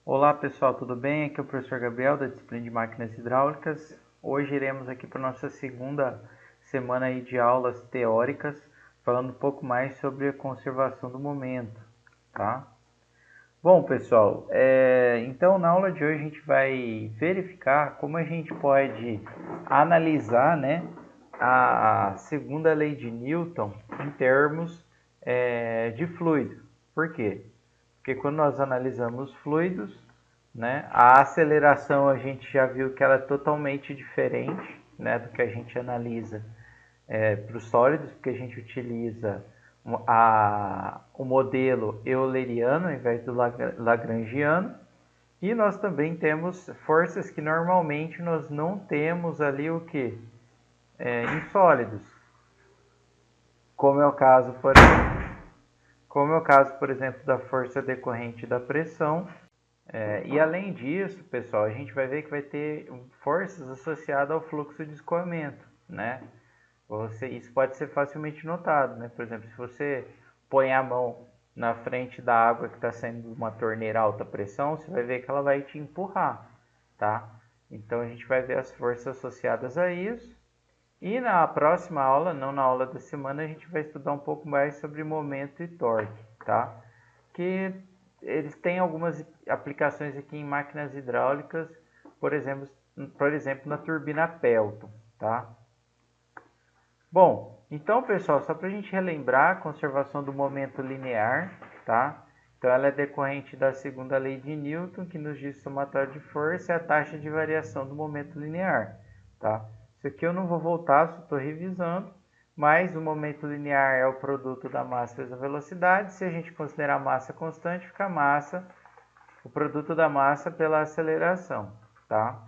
Olá pessoal, tudo bem? Aqui é o professor Gabriel da disciplina de Máquinas Hidráulicas. Hoje iremos aqui para a nossa segunda semana aí de aulas teóricas, falando um pouco mais sobre a conservação do momento, tá? Bom pessoal, então na aula de hoje a gente vai verificar como a gente pode analisar, né, a segunda lei de Newton em termos de fluido. Por quê? Porque quando nós analisamos fluidos, né, a aceleração a gente já viu que ela é totalmente diferente, né, do que a gente analisa para os sólidos, porque a gente utiliza o modelo euleriano ao invés do lagrangiano. E nós também temos forças que normalmente nós não temos ali o que? Em sólidos, como é o caso, por exemplo, da força decorrente da pressão. E além disso, pessoal, a gente vai ver que vai ter forças associadas ao fluxo de escoamento, né? Isso pode ser facilmente notado, né? Por exemplo, se você põe a mão na frente da água que está saindo de uma torneira alta pressão, você vai ver que ela vai te empurrar, tá? Então a gente vai ver as forças associadas a isso. E na próxima aula, não na aula da semana, a gente vai estudar um pouco mais sobre momento e torque, tá? Que eles têm algumas aplicações aqui em máquinas hidráulicas, por exemplo na turbina Pelton, tá? Bom, então pessoal, só para a gente relembrar a conservação do momento linear, tá? Então ela é decorrente da segunda lei de Newton, que nos diz somatório de força e a taxa de variação do momento linear, tá? Isso aqui eu não vou voltar, só estou revisando, mas o momento linear é o produto da massa vezes a velocidade. Se a gente considerar a massa constante, fica a massa, o produto da massa pela aceleração, tá?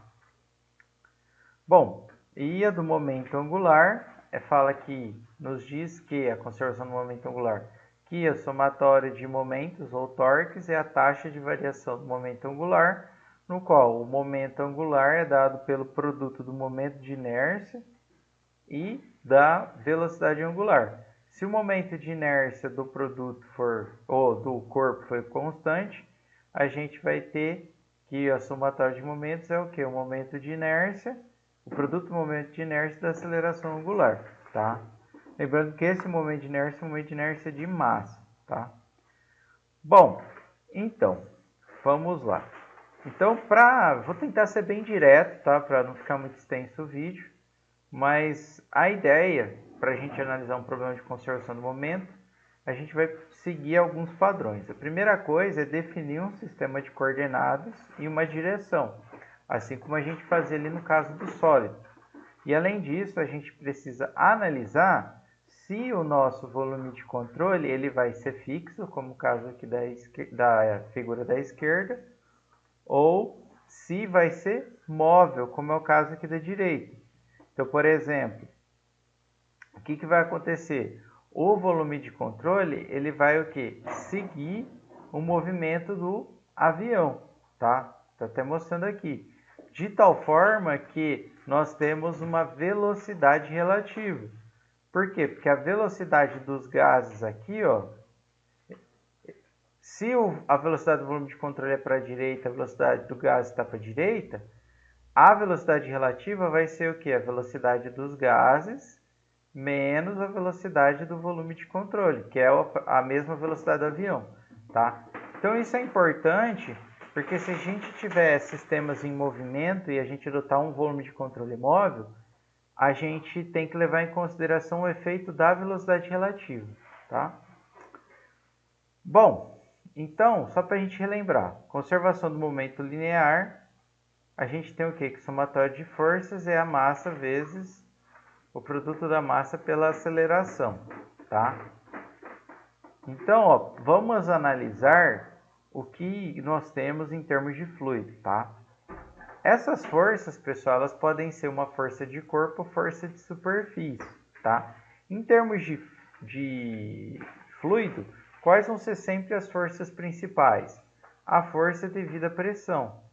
Bom, e a do momento angular fala que nos diz que a conservação do momento angular, que a somatória de momentos ou torques é a taxa de variação do momento angular, no qual o momento angular é dado pelo produto do momento de inércia e da velocidade angular. Se o momento de inércia do produto do corpo for constante, a gente vai ter que a somatória de momentos é o que? O momento de inércia, o produto do momento de inércia da aceleração angular, tá? Lembrando que esse momento de inércia é um momento de inércia de massa, tá? Bom, então, vamos lá. Então, vou tentar ser bem direto, tá? Para não ficar muito extenso o vídeo. Mas a ideia, para a gente analisar um problema de conservação do momento, a gente vai seguir alguns padrões. A primeira coisa é definir um sistema de coordenadas e uma direção, assim como a gente fazia ali no caso do sólido. E além disso, a gente precisa analisar se o nosso volume de controle ele vai ser fixo, como o caso aqui da figura da esquerda, ou se vai ser móvel, como é o caso aqui da direita. Então, por exemplo, o que vai acontecer? O volume de controle, ele vai o quê? Seguir o movimento do avião, tá? Estou até mostrando aqui. De tal forma que nós temos uma velocidade relativa. Por quê? Porque a velocidade dos gases aqui, ó, se a velocidade do volume de controle é para a direita, a velocidade do gás está para a direita, a velocidade relativa vai ser o quê? A velocidade dos gases menos a velocidade do volume de controle, que é a mesma velocidade do avião, tá? Então isso é importante, porque se a gente tiver sistemas em movimento e a gente adotar um volume de controle móvel, a gente tem que levar em consideração o efeito da velocidade relativa, tá? Bom, então, só para a gente relembrar, conservação do momento linear, a gente tem o quê? Que somatório de forças é a massa vezes o produto da massa pela aceleração, tá? Então, ó, vamos analisar o que nós temos em termos de fluido, tá? Essas forças, pessoal, elas podem ser uma força de corpo ou força de superfície, tá? Em termos de fluido, quais vão ser sempre as forças principais? A força devido à pressão,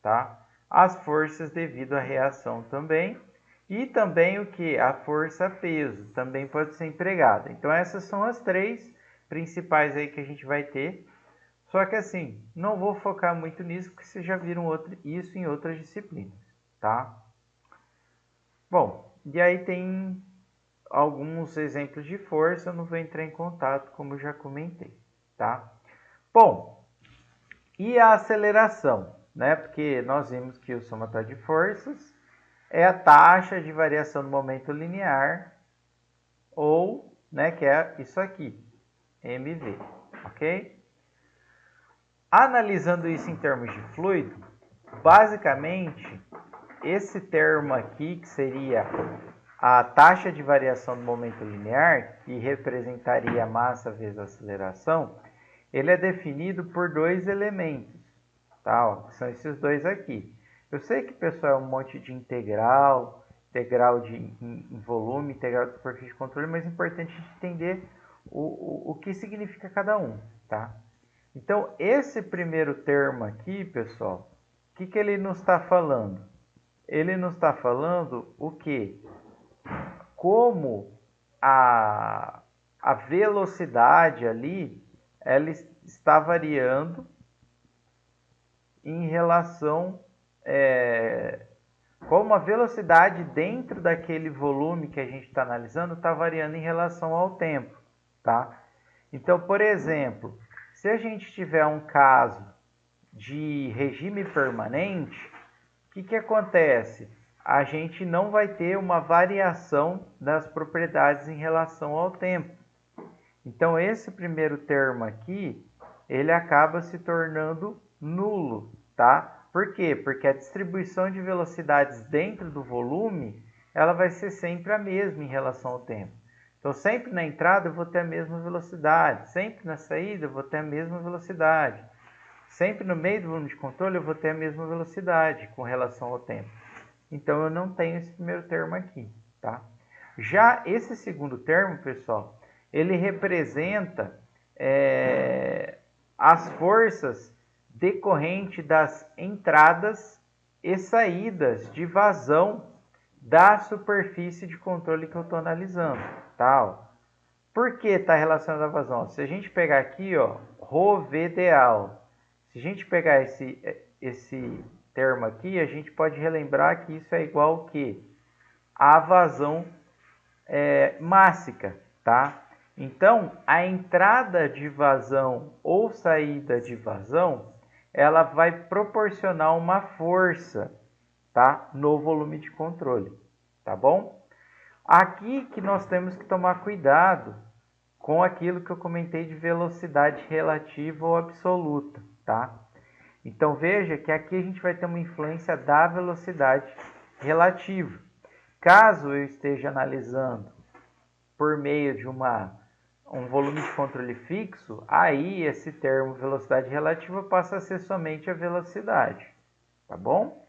tá? As forças devido à reação também. E também o que? A força-peso também pode ser empregada. Então essas são as três principais aí que a gente vai ter Só que assim, não vou focar muito nisso, porque vocês já viram isso em outras disciplinas, tá? Bom, e aí tem alguns exemplos de força, eu não vou entrar em contato, como eu já comentei, tá? Bom, e a aceleração, né? Porque nós vimos que o somatório de forças é a taxa de variação do momento linear, ou, né, que é isso aqui, mv, ok? Analisando isso em termos de fluido, basicamente, esse termo aqui, que seria a taxa de variação do momento linear, que representaria a massa vezes a aceleração, ele é definido por dois elementos, tá? Ó, são esses dois aqui. Eu sei que, pessoal, é um monte de integral em volume, integral de superfície de controle, mas é importante a gente entender o que significa cada um, tá? Então, esse primeiro termo aqui, pessoal, o que ele nos está falando? Ele nos está falando o quê? Como a velocidade ali, ela está variando em relação... como a velocidade dentro daquele volume que a gente está analisando está variando em relação ao tempo, tá? Então, por exemplo, se a gente tiver um caso de regime permanente, o que acontece? A gente não vai ter uma variação das propriedades em relação ao tempo. Então, esse primeiro termo aqui, ele acaba se tornando nulo, tá? Por quê? Porque a distribuição de velocidades dentro do volume, ela vai ser sempre a mesma em relação ao tempo. Então, sempre na entrada eu vou ter a mesma velocidade, sempre na saída eu vou ter a mesma velocidade. Sempre no meio do volume de controle eu vou ter a mesma velocidade com relação ao tempo. Então, eu não tenho esse primeiro termo aqui, tá? Já esse segundo termo, pessoal, ele representa as forças decorrentes das entradas e saídas de vazão da superfície de controle que eu estou analisando, tá? Por que está relacionado à vazão? Se a gente pegar aqui, ó, ρVDAL, se a gente pegar esse termo aqui, a gente pode relembrar que isso é igual que a vazão mássica, tá? Então, a entrada de vazão ou saída de vazão, ela vai proporcionar uma força, tá? No volume de controle, tá bom? Aqui que nós temos que tomar cuidado com aquilo que eu comentei de velocidade relativa ou absoluta, tá? Então, veja que aqui a gente vai ter uma influência da velocidade relativa. Caso eu esteja analisando por meio de um volume de controle fixo, aí esse termo velocidade relativa passa a ser somente a velocidade, tá bom?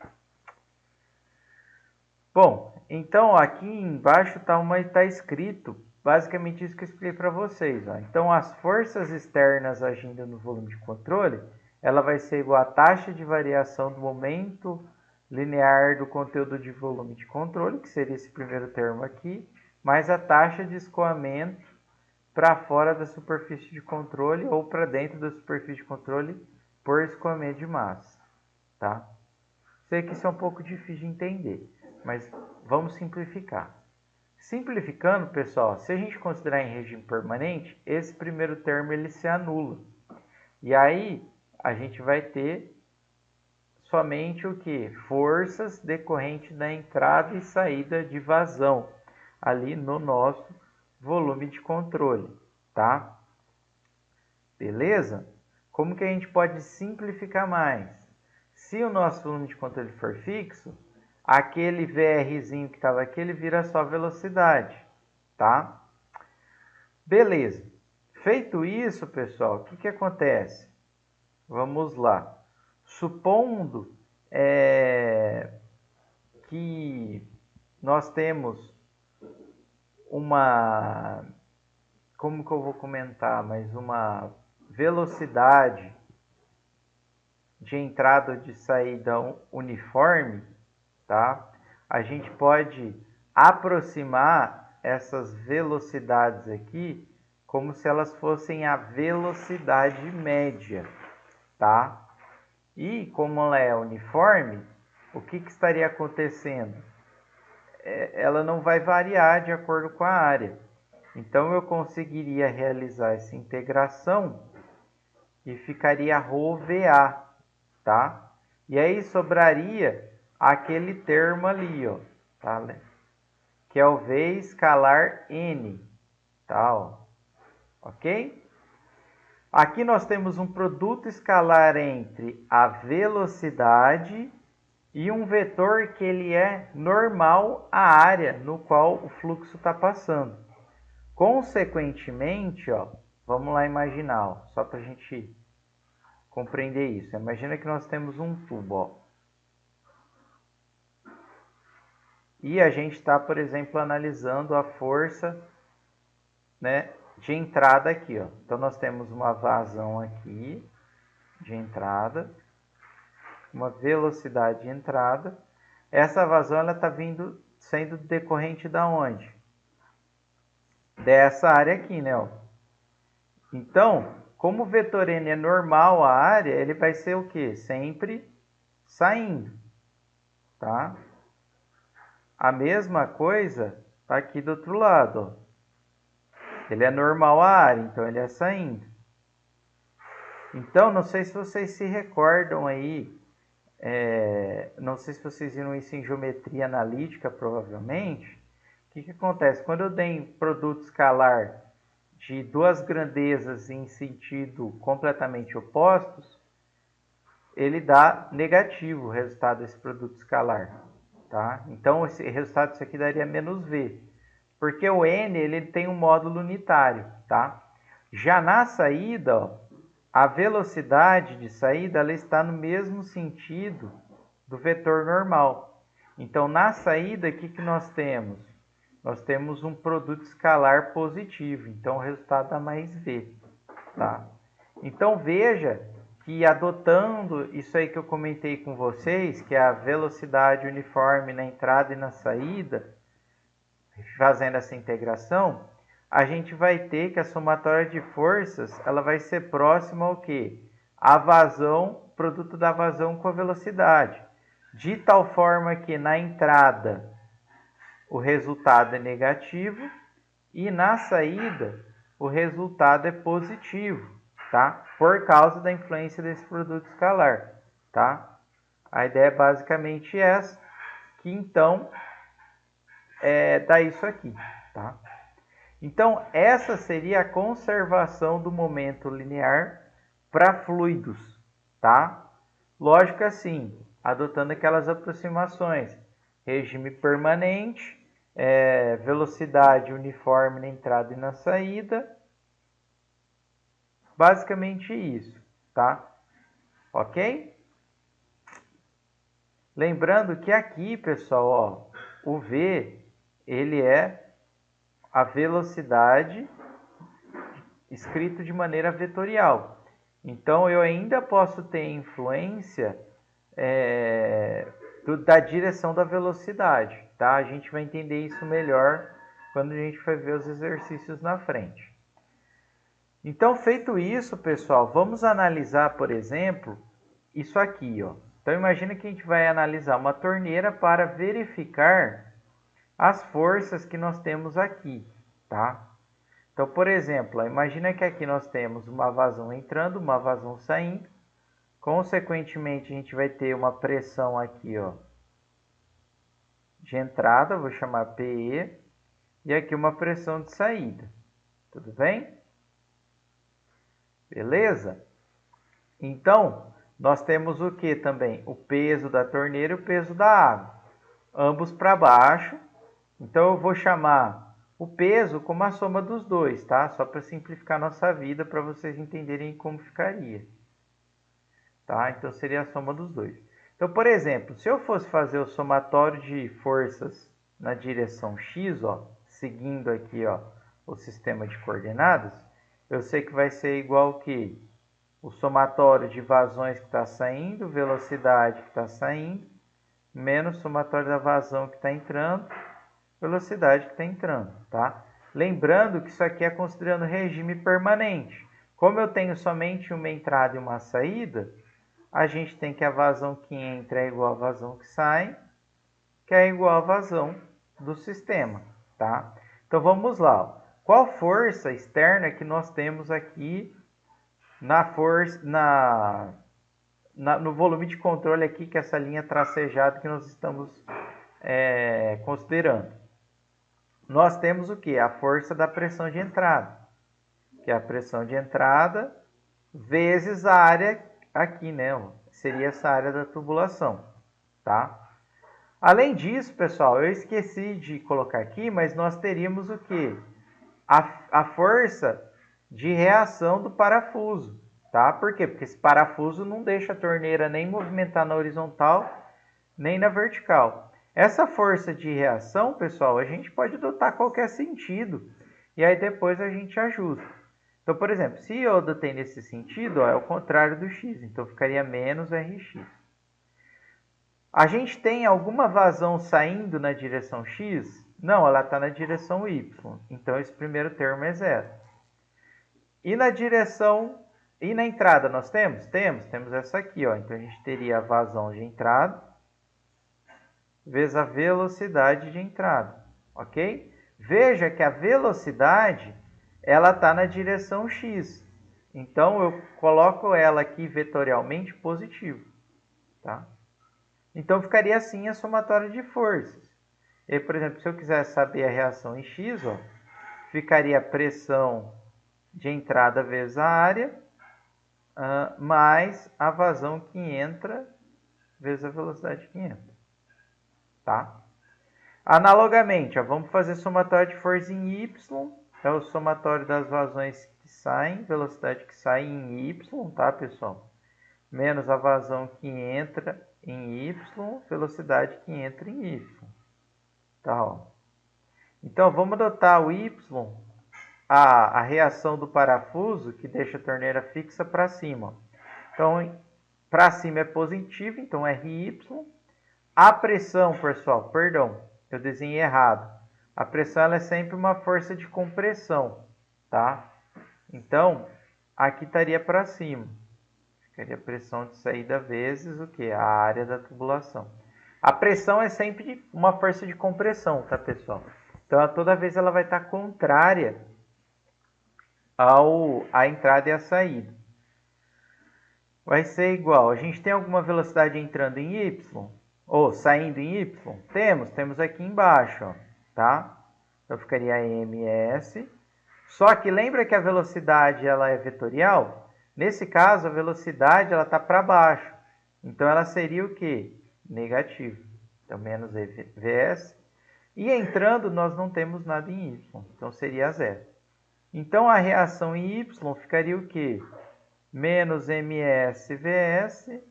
Bom, então aqui embaixo está escrito basicamente isso que eu expliquei para vocês. Ó. Então, as forças externas agindo no volume de controle, ela vai ser igual à taxa de variação do momento linear do conteúdo de volume de controle, que seria esse primeiro termo aqui, mais a taxa de escoamento para fora da superfície de controle ou para dentro da superfície de controle por escoamento de massa. Tá? Sei que isso é um pouco difícil de entender, mas vamos simplificar. Simplificando, pessoal, se a gente considerar em regime permanente, esse primeiro termo ele se anula. E aí a gente vai ter somente o que? Forças decorrentes da entrada e saída de vazão ali no nosso volume de controle, tá? Beleza? Como que a gente pode simplificar mais? Se o nosso volume de controle for fixo, aquele VRzinho que estava aqui, ele vira só velocidade, tá? Beleza. Feito isso, pessoal, o que acontece? Vamos lá. Supondo que nós temos uma... Como que eu vou comentar? Mas uma velocidade de entrada ou de saída uniforme, tá? A gente pode aproximar essas velocidades aqui como se elas fossem a velocidade média, tá? E como ela é uniforme, o que estaria acontecendo? Ela não vai variar de acordo com a área. Então, eu conseguiria realizar essa integração e ficaria ρVA, tá? E aí sobraria aquele termo ali, ó, tá? Que é o V escalar N, tá? Ó. Ok? Aqui nós temos um produto escalar entre a velocidade e um vetor que ele é normal à área no qual o fluxo está passando. Consequentemente, ó, vamos lá imaginar, ó, só para a gente compreender isso. Imagina que nós temos um tubo, ó, e a gente está, por exemplo, analisando a força, né, de entrada aqui, ó. Então nós temos uma vazão aqui de entrada, uma velocidade de entrada. Essa vazão ela está sendo decorrente da onde? Dessa área aqui, né? Ó. Então, como o vetor N é normal à área, ele vai ser o quê? Sempre saindo, tá? A mesma coisa tá aqui do outro lado, ó. Ele é normal à área, então ele é saindo. Então, não sei se vocês se recordam aí, não sei se vocês viram isso em geometria analítica, provavelmente. O que acontece? Quando eu tenho produto escalar de duas grandezas em sentido completamente opostos, ele dá negativo o resultado desse produto escalar. Tá? Então, esse resultado disso aqui daria menos V. Porque o N ele tem um módulo unitário. Tá? Já na saída, ó, a velocidade de saída ela está no mesmo sentido do vetor normal. Então, na saída, o que nós temos? Nós temos um produto escalar positivo. Então, o resultado dá mais V. Tá? Então, veja que adotando isso aí que eu comentei com vocês, que é a velocidade uniforme na entrada e na saída, fazendo essa integração, a gente vai ter que a somatória de forças ela vai ser próxima ao quê? A vazão, produto da vazão com a velocidade. De tal forma que na entrada o resultado é negativo e na saída o resultado é positivo, tá? Por causa da influência desse produto escalar, tá? A ideia é basicamente essa, que então dá isso aqui, tá? Então, essa seria a conservação do momento linear para fluidos, tá? Lógico assim, adotando aquelas aproximações. Regime permanente, velocidade uniforme na entrada e na saída. Basicamente isso, tá? Ok? Lembrando que aqui, pessoal, ó, o V, ele é a velocidade escrito de maneira vetorial. Então, eu ainda posso ter influência da direção da velocidade, tá? A gente vai entender isso melhor quando a gente for ver os exercícios na frente. Então, feito isso, pessoal, vamos analisar, por exemplo, isso aqui, ó. Então, imagina que a gente vai analisar uma torneira para verificar as forças que nós temos aqui, tá? Então, por exemplo, imagina que aqui nós temos uma vazão entrando, uma vazão saindo. Consequentemente, a gente vai ter uma pressão aqui, ó, de entrada, vou chamar PE, e aqui uma pressão de saída. Tudo bem? Beleza? Então, nós temos o que também? O peso da torneira e o peso da água. Ambos para baixo. Então, eu vou chamar o peso como a soma dos dois, tá? Só para simplificar nossa vida, para vocês entenderem como ficaria. Tá? Então, seria a soma dos dois. Então, por exemplo, se eu fosse fazer o somatório de forças na direção x, ó, seguindo aqui, ó, o sistema de coordenadas, eu sei que vai ser igual que o somatório de vazões que está saindo, velocidade que está saindo, menos o somatório da vazão que está entrando, velocidade que está entrando, tá? Lembrando que isso aqui é considerando regime permanente. Como eu tenho somente uma entrada e uma saída, a gente tem que a vazão que entra é igual à vazão que sai, que é igual à vazão do sistema, tá? Então vamos lá. Ó. Qual força externa que nós temos aqui no volume de controle aqui, que é essa linha tracejada que nós estamos considerando? Nós temos o que? A força da pressão de entrada, que é a pressão de entrada vezes a área aqui, né? Seria essa área da tubulação, tá? Além disso, pessoal, eu esqueci de colocar aqui, mas nós teríamos o que? A força de reação do parafuso, tá? Por quê? Porque esse parafuso não deixa a torneira nem movimentar na horizontal, nem na vertical. Essa força de reação, pessoal, a gente pode adotar qualquer sentido, e aí depois a gente ajusta. Então, por exemplo, se eu adotei nesse sentido, ó, é o contrário do x, então ficaria menos Rx. A gente tem alguma vazão saindo na direção x? Não, ela está na direção y. Então, esse primeiro termo é zero. E na direção... E na entrada nós temos? Temos essa aqui. Ó. Então, a gente teria a vazão de entrada vezes a velocidade de entrada. Ok? Veja que a velocidade ela está na direção x. Então, eu coloco ela aqui vetorialmente positivo. Tá? Então, ficaria assim a somatória de forças. E, por exemplo, se eu quiser saber a reação em x, ó, ficaria a pressão de entrada vezes a área, mais a vazão que entra vezes a velocidade que entra. Tá? Analogamente, ó, vamos fazer somatória de força em y, é o somatório das vazões que saem, velocidade que sai em y, tá, pessoal? Menos a vazão que entra em y, velocidade que entra em y. Tá, ó. Então, vamos adotar o y, a reação do parafuso, que deixa a torneira fixa para cima. Então, para cima é positivo, então RY. A pressão, pessoal, perdão, eu desenhei errado. A pressão ela é sempre uma força de compressão, tá? Então, aqui estaria para cima. Ficaria a pressão de saída vezes o que? A área da tubulação. A pressão é sempre uma força de compressão, tá, pessoal? Então, toda vez ela vai estar contrária à entrada e à saída. Vai ser igual. A gente tem alguma velocidade entrando em y? Ou saindo em y? Temos aqui embaixo, ó, tá? Então, ficaria ms. Só que lembra que a velocidade ela é vetorial? Nesse caso, a velocidade ela está para baixo. Então, ela seria o quê? Negativo. Então, menos vs. E entrando, nós não temos nada em y. Então, seria zero. Então, a reação em y ficaria o quê? Menos ms vs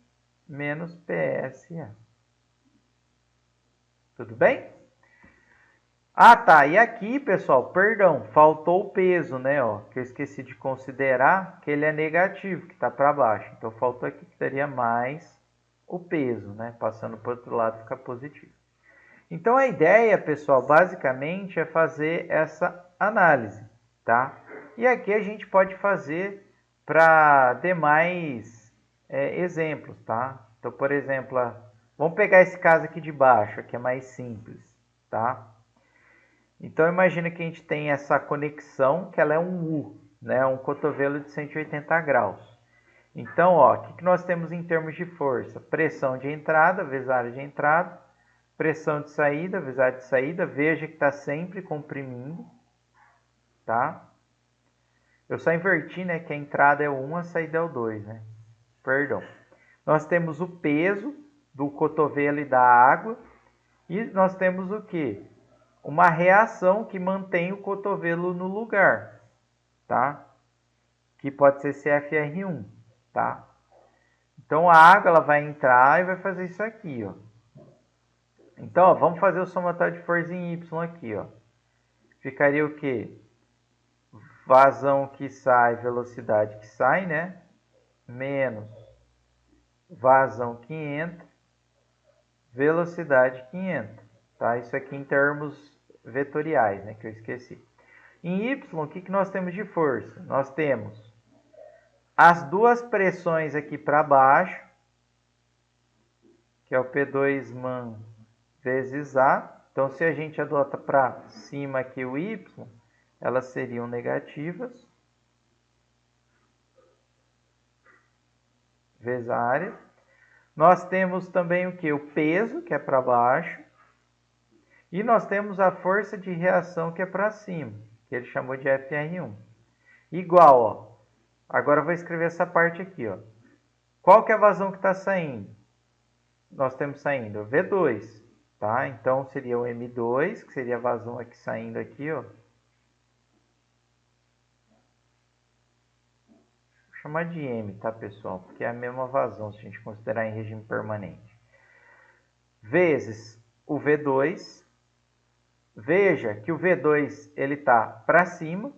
menos psa. Tudo bem? Ah, tá. E aqui, pessoal, perdão, faltou o peso, né? Ó, que eu esqueci de considerar que ele é negativo, que está para baixo. Então, faltou aqui que daria mais o peso, né? Passando para o outro lado fica positivo. Então, a ideia, pessoal, basicamente é fazer essa análise, tá? E aqui a gente pode fazer para demais exemplos, tá? Então, por exemplo, vamos pegar esse caso aqui de baixo, que é mais simples, tá? Então, imagina que a gente tem essa conexão, que ela é um U, né? Um cotovelo de 180 graus. Então, ó, o que nós temos em termos de força? Pressão de entrada vezes a área de entrada, pressão de saída vezes a área de saída. Veja que está sempre comprimindo, tá? Eu só inverti, né? Que a entrada é o 1, a saída é o 2, né? Perdão. Nós temos o peso do cotovelo e da água. E nós temos o quê? Uma reação que mantém o cotovelo no lugar, tá? Que pode ser CFR1, tá? Então, a água ela vai entrar e vai fazer isso aqui, ó. Então, ó, vamos fazer o somatório de força em Y aqui, ó. Ficaria o quê? Vazão que sai, velocidade que sai, né? Menos vazão que entra, velocidade que entra, tá? Isso aqui em termos vetoriais, né? Que eu esqueci. Em Y, o que nós temos de força? Nós temos as duas pressões aqui para baixo, que é o P2man vezes A. Então, se a gente adota para cima aqui o Y, elas seriam negativas, vezes a área. Nós temos também o que? O peso, que é para baixo. E nós temos a força de reação, que é para cima, que ele chamou de FR1. Igual, ó. Agora eu vou escrever essa parte aqui, ó. Qual que é a vazão que está saindo? Nós temos saindo V2, tá? Então, seria o M2, que seria a vazão aqui saindo aqui, ó. Vou chamar de M, tá, pessoal? Porque é a mesma vazão, se a gente considerar em regime permanente. Vezes o V2. Veja que o V2 ele está para cima,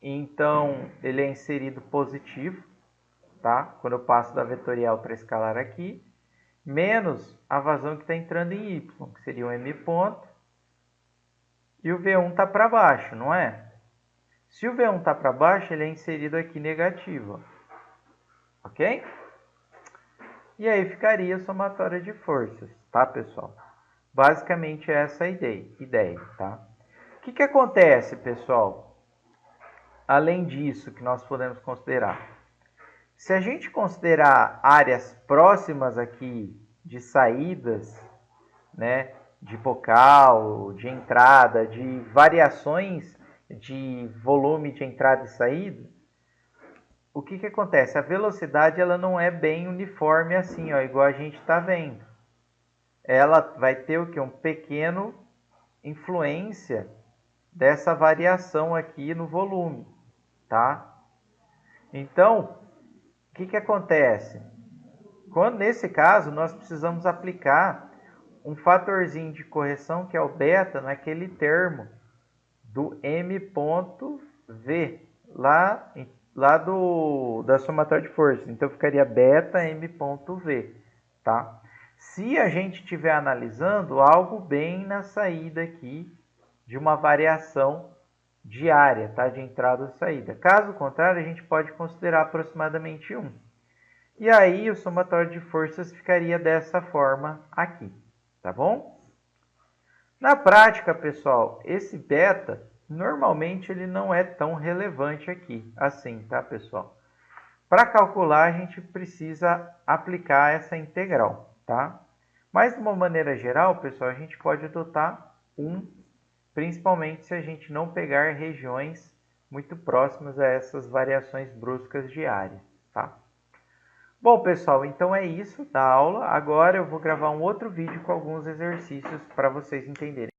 então ele é inserido positivo, tá? Quando eu passo da vetorial para escalar aqui, menos a vazão que está entrando em Y, que seria o M ponto, e o V1 está para baixo, não é? Se o V1 está para baixo, ele é inserido aqui negativo, ok? E aí ficaria a somatória de forças, tá, pessoal? Basicamente essa é a ideia, tá? O que acontece, pessoal? Além disso, que nós podemos considerar. Se a gente considerar áreas próximas aqui de saídas, né, de bocal, de entrada, de variações de volume de entrada e saída, o que acontece? A velocidade ela não é bem uniforme assim, ó, igual a gente está vendo. Ela vai ter o que? Um pequeno influência dessa variação aqui no volume, tá? Então, o que acontece? Nesse caso, nós precisamos aplicar um fatorzinho de correção, que é o beta, naquele termo do M.V, lá da somatória de forças. Então, ficaria beta M.V, tá? Se a gente estiver analisando algo bem na saída aqui de uma variação diária, tá? De entrada e saída. Caso contrário, a gente pode considerar aproximadamente 1. E aí, o somatório de forças ficaria dessa forma aqui, tá bom? Na prática, pessoal, esse beta, normalmente ele não é tão relevante aqui, assim, tá, pessoal? Para calcular, a gente precisa aplicar essa integral, tá? Mas, de uma maneira geral, pessoal, a gente pode adotar 1, principalmente se a gente não pegar regiões muito próximas a essas variações bruscas de área, tá? Bom, pessoal, então é isso da aula. Agora eu vou gravar um outro vídeo com alguns exercícios para vocês entenderem.